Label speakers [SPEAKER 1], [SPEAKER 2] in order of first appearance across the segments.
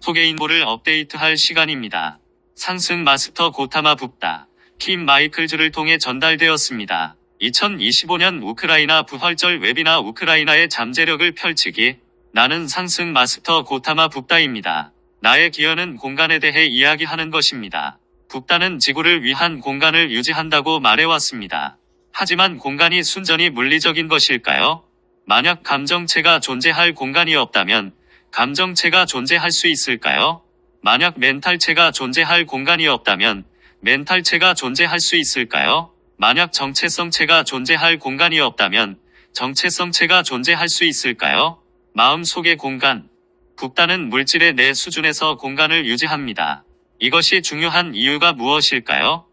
[SPEAKER 1] 속의 인보를 업데이트할 시간입니다. 상승 마스터 고타마 북다 킴 마이클즈를 통해 전달되었습니다. 2025년 우크라이나 부활절 웨비나 우크라이나의 잠재력을 펼치기. 나는 상승 마스터 고타마 북다입니다. 나의 기여는 공간에 대해 이야기하는 것입니다. 북다는 지구를 위한 공간을 유지한다고 말해왔습니다. 하지만 공간이 순전히 물리적인 것일까요? 만약 감정체가 존재할 공간이 없다면 감정체가 존재할 수 있을까요? 만약 멘탈체가 존재할 공간이 없다면 멘탈체가 존재할 수 있을까요? 만약 정체성체가 존재할 공간이 없다면 정체성체가 존재할 수 있을까요? 마음속의 공간. 북다는 물질의 내 수준에서 공간을 유지합니다. 이것이 중요한 이유가 무엇일까요?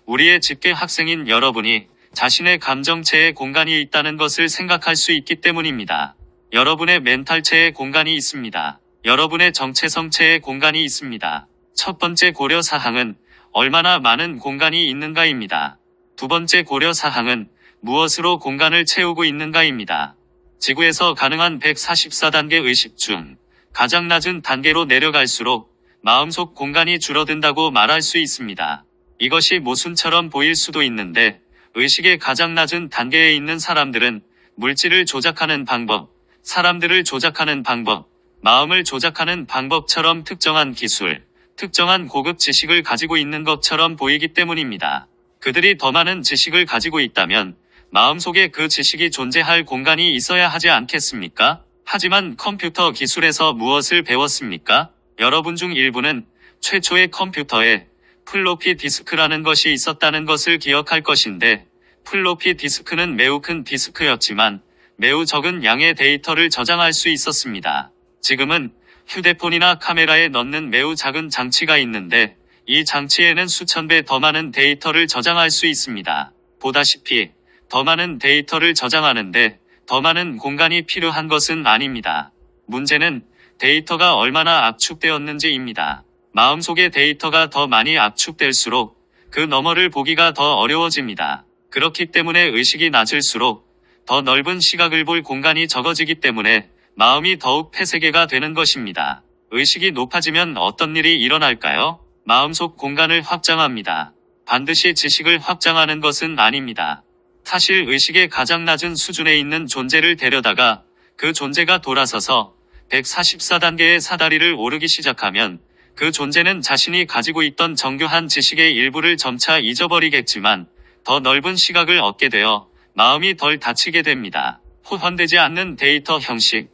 [SPEAKER 1] 우리의 집계 학생인 여러분이 자신의 감정체에 공간이 있다는 것을 생각할 수 있기 때문입니다. 여러분의 멘탈체에 공간이 있습니다. 여러분의 정체성체에 공간이 있습니다. 첫 번째 고려사항은 얼마나 많은 공간이 있는가입니다. 두 번째 고려사항은 무엇으로 공간을 채우고 있는가입니다. 지구에서 가능한 144단계 의식 중 가장 낮은 단계로 내려갈수록 마음속 공간이 줄어든다고 말할 수 있습니다. 이것이 모순처럼 보일 수도 있는데 의식의 가장 낮은 단계에 있는 사람들은 물질을 조작하는 방법, 사람들을 조작하는 방법, 마음을 조작하는 방법처럼 특정한 기술, 특정한 고급 지식을 가지고 있는 것처럼 보이기 때문입니다. 그들이 더 많은 지식을 가지고 있다면 마음속에 그 지식이 존재할 공간이 있어야 하지 않겠습니까? 하지만 컴퓨터 기술에서 무엇을 배웠습니까? 여러분 중 일부는 최초의 컴퓨터에 플로피 디스크라는 것이 있었다는 것을 기억할 것인데 플로피 디스크는 매우 큰 디스크였지만 매우 적은 양의 데이터를 저장할 수 있었습니다. 지금은 휴대폰이나 카메라에 넣는 매우 작은 장치가 있는데 이 장치에는 수천 배 더 많은 데이터를 저장할 수 있습니다. 보다시피 더 많은 데이터를 저장하는데 더 많은 공간이 필요한 것은 아닙니다. 문제는 데이터가 얼마나 압축되었는지입니다. 마음속의 데이터가 더 많이 압축될수록 그 너머를 보기가 더 어려워집니다. 그렇기 때문에 의식이 낮을수록 더 넓은 시각을 볼 공간이 적어지기 때문에 마음이 더욱 폐쇄계가 되는 것입니다. 의식이 높아지면 어떤 일이 일어날까요? 마음속 공간을 확장합니다. 반드시 지식을 확장하는 것은 아닙니다. 사실 의식의 가장 낮은 수준에 있는 존재를 데려다가 그 존재가 돌아서서 144단계의 사다리를 오르기 시작하면 그 존재는 자신이 가지고 있던 정교한 지식의 일부를 점차 잊어버리겠지만 더 넓은 시각을 얻게 되어 마음이 덜 다치게 됩니다. 호환되지 않는 데이터 형식.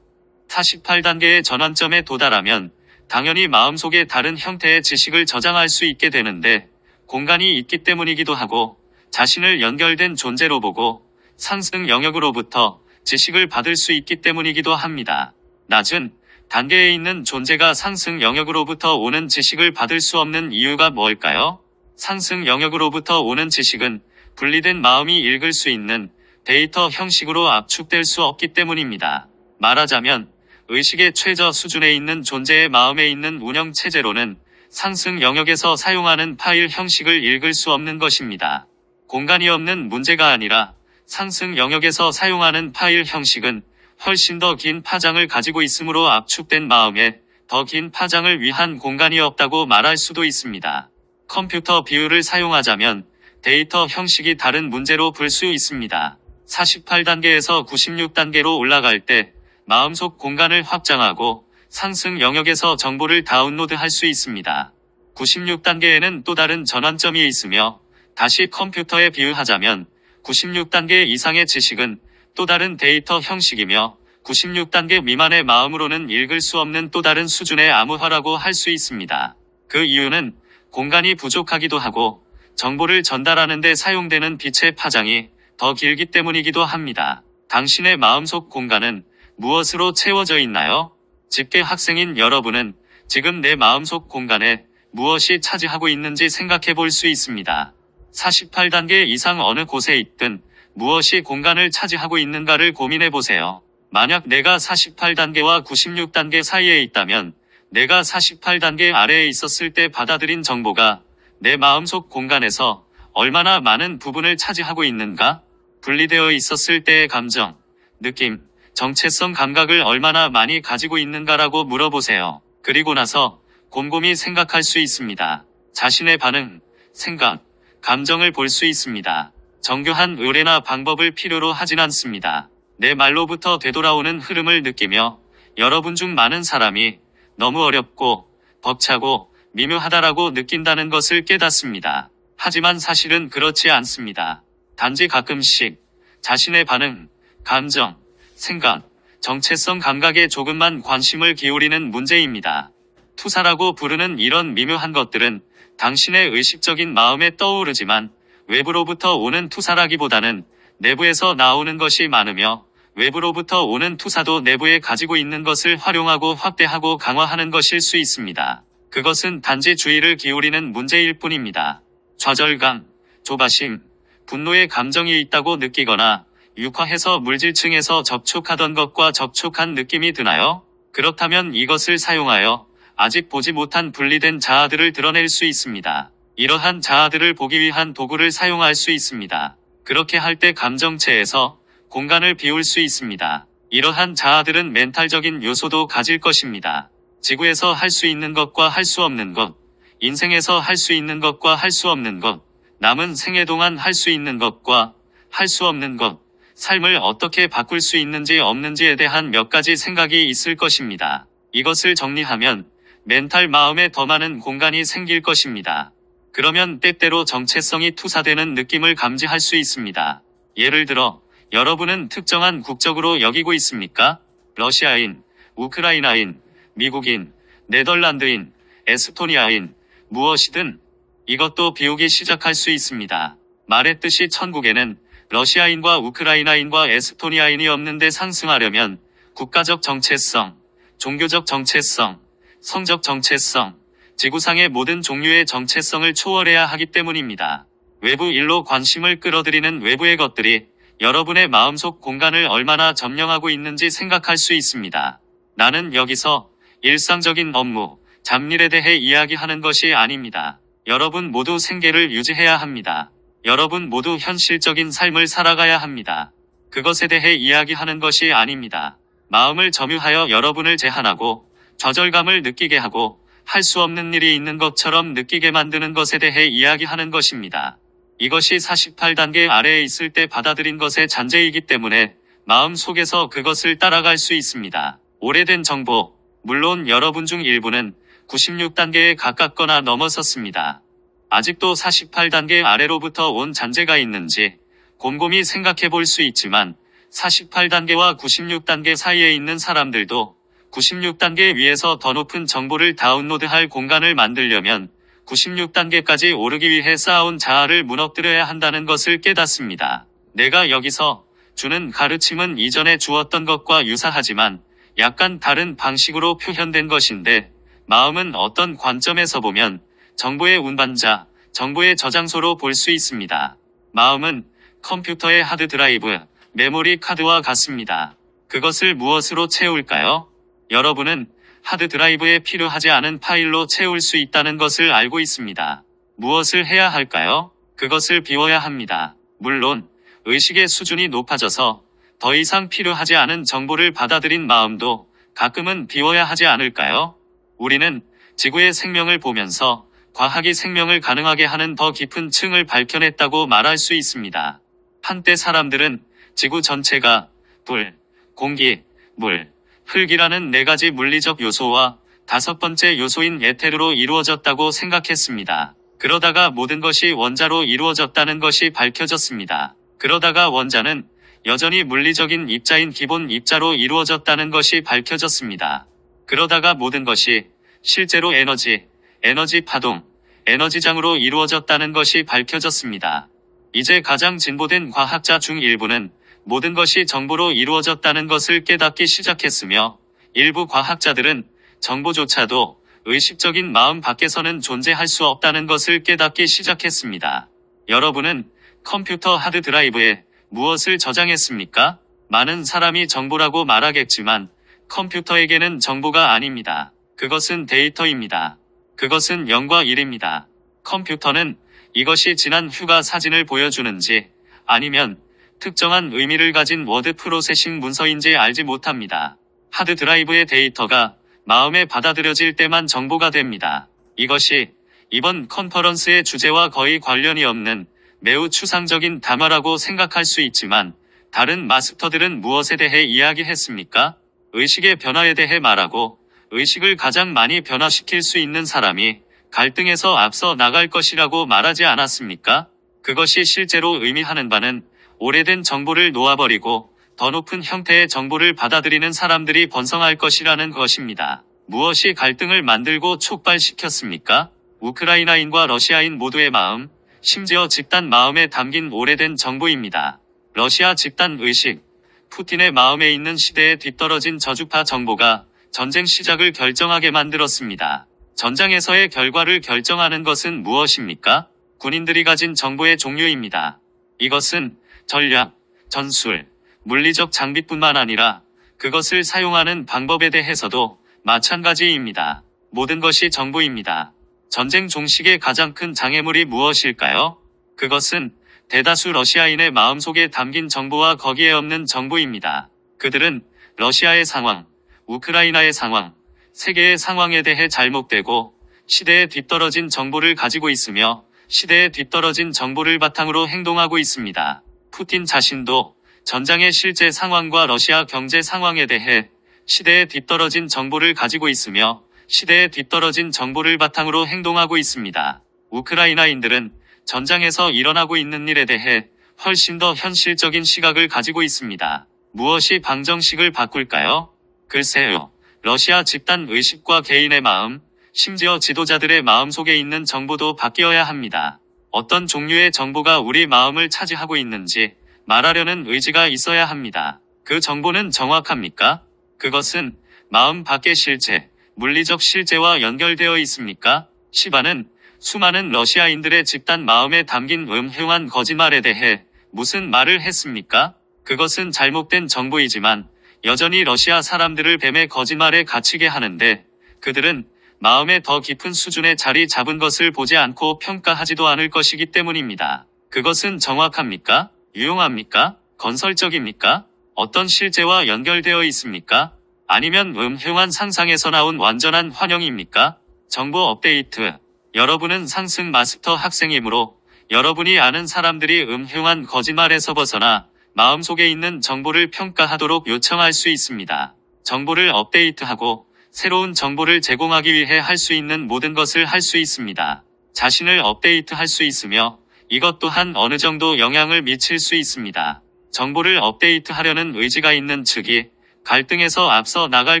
[SPEAKER 1] 48단계의 전환점에 도달하면 당연히 마음속에 다른 형태의 지식을 저장할 수 있게 되는데 공간이 있기 때문이기도 하고 자신을 연결된 존재로 보고 상승 영역으로부터 지식을 받을 수 있기 때문이기도 합니다. 낮은 단계에 있는 존재가 상승 영역으로부터 오는 지식을 받을 수 없는 이유가 뭘까요? 상승 영역으로부터 오는 지식은 분리된 마음이 읽을 수 있는 데이터 형식으로 압축될 수 없기 때문입니다. 말하자면 의식의 최저 수준에 있는 존재의 마음에 있는 운영체제로는 상승 영역에서 사용하는 파일 형식을 읽을 수 없는 것입니다. 공간이 없는 문제가 아니라 상승 영역에서 사용하는 파일 형식은 훨씬 더 긴 파장을 가지고 있으므로 압축된 마음에 더 긴 파장을 위한 공간이 없다고 말할 수도 있습니다. 컴퓨터 비유를 사용하자면 데이터 형식이 다른 문제로 볼 수 있습니다. 48단계에서 96단계로 올라갈 때 마음속 공간을 확장하고 상승 영역에서 정보를 다운로드할 수 있습니다. 96단계에는 또 다른 전환점이 있으며 다시 컴퓨터에 비유하자면 96단계 이상의 지식은 또 다른 데이터 형식이며 96단계 미만의 마음으로는 읽을 수 없는 또 다른 수준의 암호화라고 할 수 있습니다. 그 이유는 공간이 부족하기도 하고 정보를 전달하는 데 사용되는 빛의 파장이 더 길기 때문이기도 합니다. 당신의 마음속 공간은 무엇으로 채워져 있나요? 집계 학생인 여러분은 지금 내 마음속 공간에 무엇이 차지하고 있는지 생각해 볼 수 있습니다. 48단계 이상 어느 곳에 있든 무엇이 공간을 차지하고 있는가를 고민해 보세요. 만약 내가 48단계와 96단계 사이에 있다면 내가 48단계 아래에 있었을 때 받아들인 정보가 내 마음속 공간에서 얼마나 많은 부분을 차지하고 있는가? 분리되어 있었을 때의 감정, 느낌, 정체성 감각을 얼마나 많이 가지고 있는가라고 물어보세요. 그리고 나서 곰곰이 생각할 수 있습니다. 자신의 반응, 생각, 감정을 볼 수 있습니다. 정교한 의뢰나 방법을 필요로 하진 않습니다. 내 말로부터 되돌아오는 흐름을 느끼며 여러분 중 많은 사람이 너무 어렵고 벅차고 미묘하다라고 느낀다는 것을 깨닫습니다. 하지만 사실은 그렇지 않습니다. 단지 가끔씩 자신의 반응, 감정, 생각, 정체성 감각에 조금만 관심을 기울이는 문제입니다. 투사라고 부르는 이런 미묘한 것들은 당신의 의식적인 마음에 떠오르지만 외부로부터 오는 투사라기보다는 내부에서 나오는 것이 많으며 외부로부터 오는 투사도 내부에 가지고 있는 것을 활용하고 확대하고 강화하는 것일 수 있습니다. 그것은 단지 주의를 기울이는 문제일 뿐입니다. 좌절감, 조바심, 분노의 감정이 있다고 느끼거나 육화해서 물질층에서 접촉하던 것과 접촉한 느낌이 드나요? 그렇다면 이것을 사용하여 아직 보지 못한 분리된 자아들을 드러낼 수 있습니다. 이러한 자아들을 보기 위한 도구를 사용할 수 있습니다. 그렇게 할 때 감정체에서 공간을 비울 수 있습니다. 이러한 자아들은 멘탈적인 요소도 가질 것입니다. 지구에서 할 수 있는 것과 할 수 없는 것, 인생에서 할 수 있는 것과 할 수 없는 것, 남은 생애 동안 할 수 있는 것과 할 수 없는 것, 삶을 어떻게 바꿀 수 있는지 없는지에 대한 몇 가지 생각이 있을 것입니다. 이것을 정리하면 멘탈 마음에 더 많은 공간이 생길 것입니다. 그러면 때때로 정체성이 투사되는 느낌을 감지할 수 있습니다. 예를 들어 여러분은 특정한 국적으로 여기고 있습니까? 러시아인, 우크라이나인, 미국인, 네덜란드인, 에스토니아인, 무엇이든 이것도 비우기 시작할 수 있습니다. 말했듯이 천국에는 러시아인과 우크라이나인과 에스토니아인이 없는데 상승하려면 국가적 정체성, 종교적 정체성, 성적 정체성, 지구상의 모든 종류의 정체성을 초월해야 하기 때문입니다. 외부 일로 관심을 끌어들이는 외부의 것들이 여러분의 마음속 공간을 얼마나 점령하고 있는지 생각할 수 있습니다. 나는 여기서 일상적인 업무, 잡일에 대해 이야기하는 것이 아닙니다. 여러분 모두 생계를 유지해야 합니다. 여러분 모두 현실적인 삶을 살아가야 합니다. 그것에 대해 이야기하는 것이 아닙니다. 마음을 점유하여 여러분을 제한하고 좌절감을 느끼게 하고 할 수 없는 일이 있는 것처럼 느끼게 만드는 것에 대해 이야기하는 것입니다. 이것이 48단계 아래에 있을 때 받아들인 것의 잔재이기 때문에 마음 속에서 그것을 따라갈 수 있습니다. 오래된 정보, 물론 여러분 중 일부는 96단계에 가깝거나 넘어섰습니다. 아직도 48단계 아래로부터 온 잔재가 있는지 곰곰이 생각해 볼 수 있지만 48단계와 96단계 사이에 있는 사람들도 96단계 위에서 더 높은 정보를 다운로드할 공간을 만들려면 96단계까지 오르기 위해 쌓아온 자아를 무너뜨려야 한다는 것을 깨닫습니다. 내가 여기서 주는 가르침은 이전에 주었던 것과 유사하지만 약간 다른 방식으로 표현된 것인데 마음은 어떤 관점에서 보면 정보의 운반자, 정보의 저장소로 볼 수 있습니다. 마음은 컴퓨터의 하드드라이브, 메모리 카드와 같습니다. 그것을 무엇으로 채울까요? 여러분은 하드드라이브에 필요하지 않은 파일로 채울 수 있다는 것을 알고 있습니다. 무엇을 해야 할까요? 그것을 비워야 합니다. 물론 의식의 수준이 높아져서 더 이상 필요하지 않은 정보를 받아들인 마음도 가끔은 비워야 하지 않을까요? 우리는 지구의 생명을 보면서 과학이 생명을 가능하게 하는 더 깊은 층을 밝혀냈다고 말할 수 있습니다. 한때 사람들은 지구 전체가 불, 공기, 물, 흙이라는 4가지 물리적 요소와 5번째 요소인 에테르로 이루어졌다고 생각했습니다. 그러다가 모든 것이 원자로 이루어졌다는 것이 밝혀졌습니다. 그러다가 원자는 여전히 물리적인 입자인 기본 입자로 이루어졌다는 것이 밝혀졌습니다. 그러다가 모든 것이 실제로 에너지 파동, 에너지장으로 이루어졌다는 것이 밝혀졌습니다. 이제 가장 진보된 과학자 중 일부는 모든 것이 정보로 이루어졌다는 것을 깨닫기 시작했으며 일부 과학자들은 정보조차도 의식적인 마음 밖에서는 존재할 수 없다는 것을 깨닫기 시작했습니다. 여러분은 컴퓨터 하드드라이브에 무엇을 저장했습니까? 많은 사람이 정보라고 말하겠지만 컴퓨터에게는 정보가 아닙니다. 그것은 데이터입니다. 그것은 0과 1입니다. 컴퓨터는 이것이 지난 휴가 사진을 보여주는지 아니면 특정한 의미를 가진 워드 프로세싱 문서인지 알지 못합니다. 하드드라이브의 데이터가 마음에 받아들여질 때만 정보가 됩니다. 이것이 이번 컨퍼런스의 주제와 거의 관련이 없는 매우 추상적인 담화라고 생각할 수 있지만 다른 마스터들은 무엇에 대해 이야기했습니까? 의식의 변화에 대해 말하고 의식을 가장 많이 변화시킬 수 있는 사람이 갈등에서 앞서 나갈 것이라고 말하지 않았습니까? 그것이 실제로 의미하는 바는 오래된 정보를 놓아버리고 더 높은 형태의 정보를 받아들이는 사람들이 번성할 것이라는 것입니다. 무엇이 갈등을 만들고 촉발시켰습니까? 우크라이나인과 러시아인 모두의 마음, 심지어 집단 마음에 담긴 오래된 정보입니다. 러시아 집단 의식, 푸틴의 마음에 있는 시대에 뒤떨어진 저주파 정보가 전쟁 시작을 결정하게 만들었습니다. 전장에서의 결과를 결정하는 것은 무엇입니까? 군인들이 가진 정보의 종류입니다. 이것은 전략, 전술, 물리적 장비뿐만 아니라 그것을 사용하는 방법에 대해서도 마찬가지입니다. 모든 것이 정보입니다. 전쟁 종식의 가장 큰 장애물이 무엇일까요? 그것은 대다수 러시아인의 마음속에 담긴 정보와 거기에 없는 정보입니다. 그들은 러시아의 상황, 우크라이나의 상황, 세계의 상황에 대해 잘못되고 시대에 뒤떨어진 정보를 가지고 있으며 시대에 뒤떨어진 정보를 바탕으로 행동하고 있습니다. 푸틴 자신도 전장의 실제 상황과 러시아 경제 상황에 대해 시대에 뒤떨어진 정보를 가지고 있으며 시대에 뒤떨어진 정보를 바탕으로 행동하고 있습니다. 우크라이나인들은 전장에서 일어나고 있는 일에 대해 훨씬 더 현실적인 시각을 가지고 있습니다. 무엇이 방정식을 바꿀까요? 글쎄요. 러시아 집단 의식과 개인의 마음, 심지어 지도자들의 마음 속에 있는 정보도 바뀌어야 합니다. 어떤 종류의 정보가 우리 마음을 차지하고 있는지 말하려는 의지가 있어야 합니다. 그 정보는 정확합니까? 그것은 마음 밖의 실제, 물리적 실제와 연결되어 있습니까? 시바는 수많은 러시아인들의 집단 마음에 담긴 음흉한 거짓말에 대해 무슨 말을 했습니까? 그것은 잘못된 정보이지만 여전히 러시아 사람들을 뱀의 거짓말에 갇히게 하는데 그들은 마음의 더 깊은 수준에 자리 잡은 것을 보지 않고 평가하지도 않을 것이기 때문입니다. 그것은 정확합니까? 유용합니까? 건설적입니까? 어떤 실제와 연결되어 있습니까? 아니면 음흉한 상상에서 나온 완전한 환영입니까? 정보 업데이트. 여러분은 상승 마스터 학생이므로 여러분이 아는 사람들이 음흉한 거짓말에서 벗어나 마음속에 있는 정보를 평가하도록 요청할 수 있습니다. 정보를 업데이트하고 새로운 정보를 제공하기 위해 할 수 있는 모든 것을 할 수 있습니다. 자신을 업데이트할 수 있으며 이것 또한 어느 정도 영향을 미칠 수 있습니다. 정보를 업데이트하려는 의지가 있는 측이 갈등에서 앞서 나갈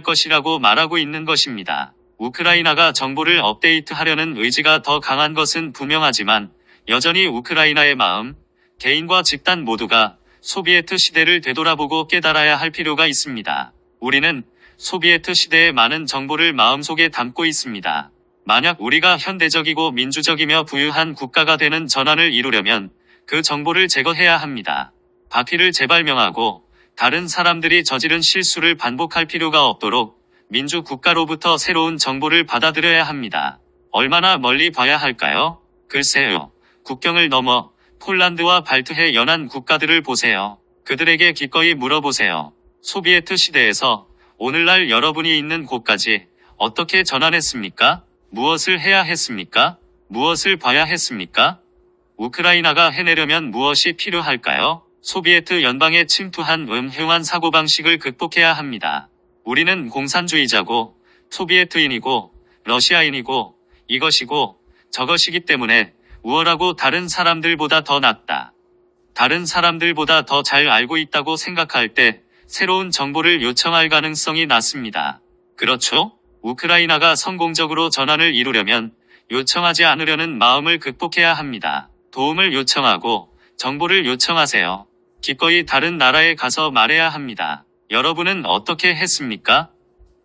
[SPEAKER 1] 것이라고 말하고 있는 것입니다. 우크라이나가 정보를 업데이트하려는 의지가 더 강한 것은 분명하지만 여전히 우크라이나의 마음, 개인과 집단 모두가 소비에트 시대를 되돌아보고 깨달아야 할 필요가 있습니다. 우리는 소비에트 시대의 많은 정보를 마음속에 담고 있습니다. 만약 우리가 현대적이고 민주적이며 부유한 국가가 되는 전환을 이루려면 그 정보를 제거해야 합니다. 바퀴를 재발명하고 다른 사람들이 저지른 실수를 반복할 필요가 없도록 민주 국가로부터 새로운 정보를 받아들여야 합니다. 얼마나 멀리 봐야 할까요? 글쎄요. 국경을 넘어 폴란드와 발트해 연안 국가들을 보세요. 그들에게 기꺼이 물어보세요. 소비에트 시대에서 오늘날 여러분이 있는 곳까지 어떻게 전환했습니까? 무엇을 해야 했습니까? 무엇을 봐야 했습니까? 우크라이나가 해내려면 무엇이 필요할까요? 소비에트 연방에 침투한 음흉한 사고방식을 극복해야 합니다. 우리는 공산주의자고 소비에트인이고 러시아인이고 이것이고 저것이기 때문에 우월하고 다른 사람들보다 더 낫다. 다른 사람들보다 더 잘 알고 있다고 생각할 때 새로운 정보를 요청할 가능성이 낮습니다. 그렇죠? 우크라이나가 성공적으로 전환을 이루려면 요청하지 않으려는 마음을 극복해야 합니다. 도움을 요청하고 정보를 요청하세요. 기꺼이 다른 나라에 가서 말해야 합니다. 여러분은 어떻게 했습니까?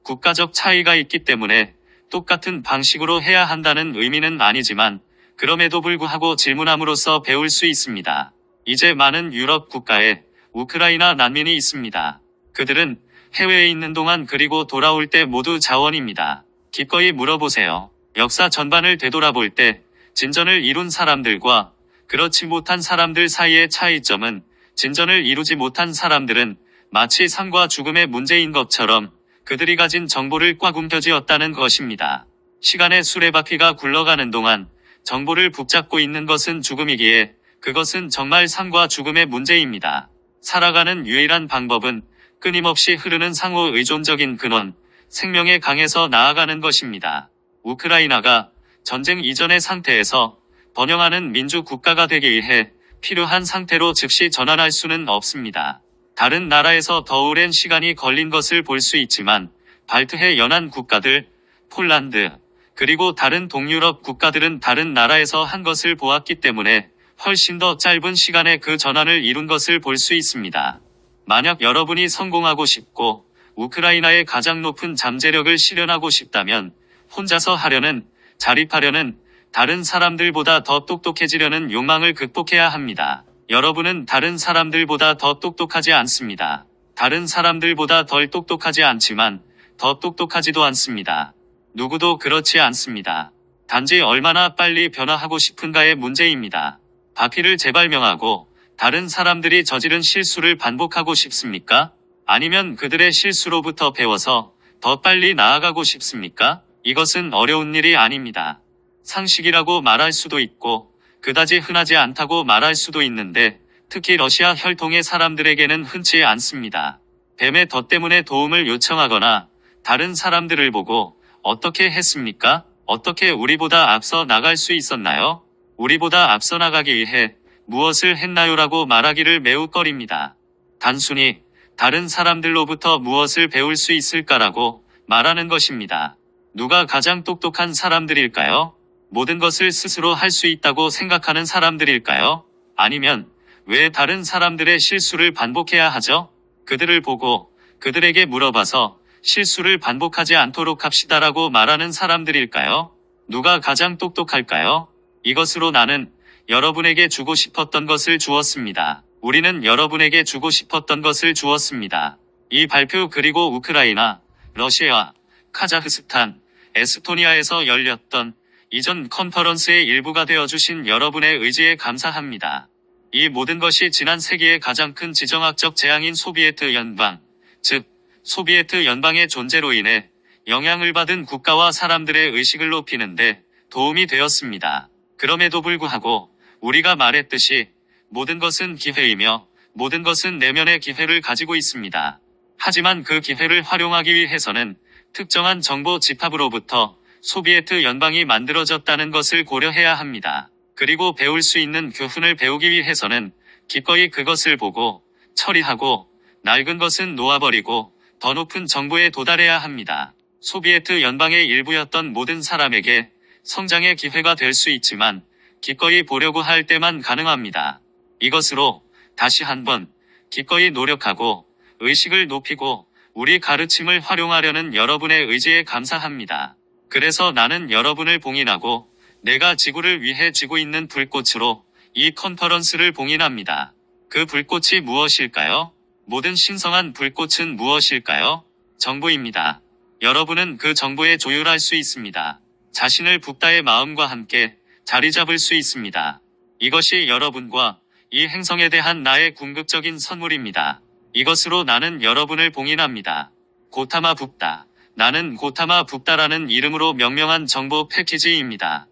[SPEAKER 1] 국가적 차이가 있기 때문에 똑같은 방식으로 해야 한다는 의미는 아니지만 그럼에도 불구하고 질문함으로써 배울 수 있습니다. 이제 많은 유럽 국가에 우크라이나 난민이 있습니다. 그들은 해외에 있는 동안 그리고 돌아올 때 모두 자원입니다. 기꺼이 물어보세요. 역사 전반을 되돌아볼 때 진전을 이룬 사람들과 그렇지 못한 사람들 사이의 차이점은 진전을 이루지 못한 사람들은 마치 삶과 죽음의 문제인 것처럼 그들이 가진 정보를 꽉 움켜쥐었다는 것입니다. 시간의 수레바퀴가 굴러가는 동안 정보를 붙잡고 있는 것은 죽음이기에 그것은 정말 삶과 죽음의 문제입니다. 살아가는 유일한 방법은 끊임없이 흐르는 상호 의존적인 근원, 생명의 강에서 나아가는 것입니다. 우크라이나가 전쟁 이전의 상태에서 번영하는 민주 국가가 되기 위해 필요한 상태로 즉시 전환할 수는 없습니다. 다른 나라에서 더 오랜 시간이 걸린 것을 볼 수 있지만 발트해 연안 국가들, 폴란드, 그리고 다른 동유럽 국가들은 다른 나라에서 한 것을 보았기 때문에 훨씬 더 짧은 시간에 그 전환을 이룬 것을 볼 수 있습니다. 만약 여러분이 성공하고 싶고 우크라이나의 가장 높은 잠재력을 실현하고 싶다면 혼자서 하려는, 자립하려는, 다른 사람들보다 더 똑똑해지려는 욕망을 극복해야 합니다. 여러분은 다른 사람들보다 더 똑똑하지 않습니다. 다른 사람들보다 덜 똑똑하지 않지만 더 똑똑하지도 않습니다. 누구도 그렇지 않습니다. 단지 얼마나 빨리 변화하고 싶은가의 문제입니다. 바퀴를 재발명하고 다른 사람들이 저지른 실수를 반복하고 싶습니까? 아니면 그들의 실수로부터 배워서 더 빨리 나아가고 싶습니까? 이것은 어려운 일이 아닙니다. 상식이라고 말할 수도 있고 그다지 흔하지 않다고 말할 수도 있는데 특히 러시아 혈통의 사람들에게는 흔치 않습니다. 뱀의 덫 때문에 도움을 요청하거나 다른 사람들을 보고 어떻게 했습니까? 어떻게 우리보다 앞서 나갈 수 있었나요? 우리보다 앞서 나가기 위해 무엇을 했나요라고 말하기를 매우 꺼립니다. 단순히 다른 사람들로부터 무엇을 배울 수 있을까라고 말하는 것입니다. 누가 가장 똑똑한 사람들일까요? 모든 것을 스스로 할 수 있다고 생각하는 사람들일까요? 아니면 왜 다른 사람들의 실수를 반복해야 하죠? 그들을 보고 그들에게 물어봐서 실수를 반복하지 않도록 합시다라고 말하는 사람들일까요? 누가 가장 똑똑할까요? 이것으로 나는 여러분에게 주고 싶었던 것을 주었습니다. 우리는 여러분에게 주고 싶었던 것을 주었습니다. 이 발표 그리고 우크라이나, 러시아, 카자흐스탄, 에스토니아에서 열렸던 이전 컨퍼런스의 일부가 되어주신 여러분의 의지에 감사합니다. 이 모든 것이 지난 세기의 가장 큰 지정학적 재앙인 소비에트 연방, 즉 소비에트 연방의 존재로 인해 영향을 받은 국가와 사람들의 의식을 높이는데 도움이 되었습니다. 그럼에도 불구하고 우리가 말했듯이 모든 것은 기회이며 모든 것은 내면의 기회를 가지고 있습니다. 하지만 그 기회를 활용하기 위해서는 특정한 정보 집합으로부터 소비에트 연방이 만들어졌다는 것을 고려해야 합니다. 그리고 배울 수 있는 교훈을 배우기 위해서는 기꺼이 그것을 보고 처리하고 낡은 것은 놓아버리고 더 높은 정보에 도달해야 합니다. 소비에트 연방의 일부였던 모든 사람에게 성장의 기회가 될 수 있지만 기꺼이 보려고 할 때만 가능합니다. 이것으로 다시 한번 기꺼이 노력하고 의식을 높이고 우리 가르침을 활용하려는 여러분의 의지에 감사합니다. 그래서 나는 여러분을 봉인하고 내가 지구를 위해 쥐고 있는 불꽃으로 이 컨퍼런스를 봉인합니다. 그 불꽃이 무엇일까요? 모든 신성한 불꽃은 무엇일까요? 정보입니다. 여러분은 그 정보에 조율할 수 있습니다. 자신을 붓다의 마음과 함께 자리 잡을 수 있습니다. 이것이 여러분과 이 행성에 대한 나의 궁극적인 선물입니다. 이것으로 나는 여러분을 봉인합니다. 고타마 붓다. 나는 고타마 붓다라는 이름으로 명명한 정보 패키지입니다.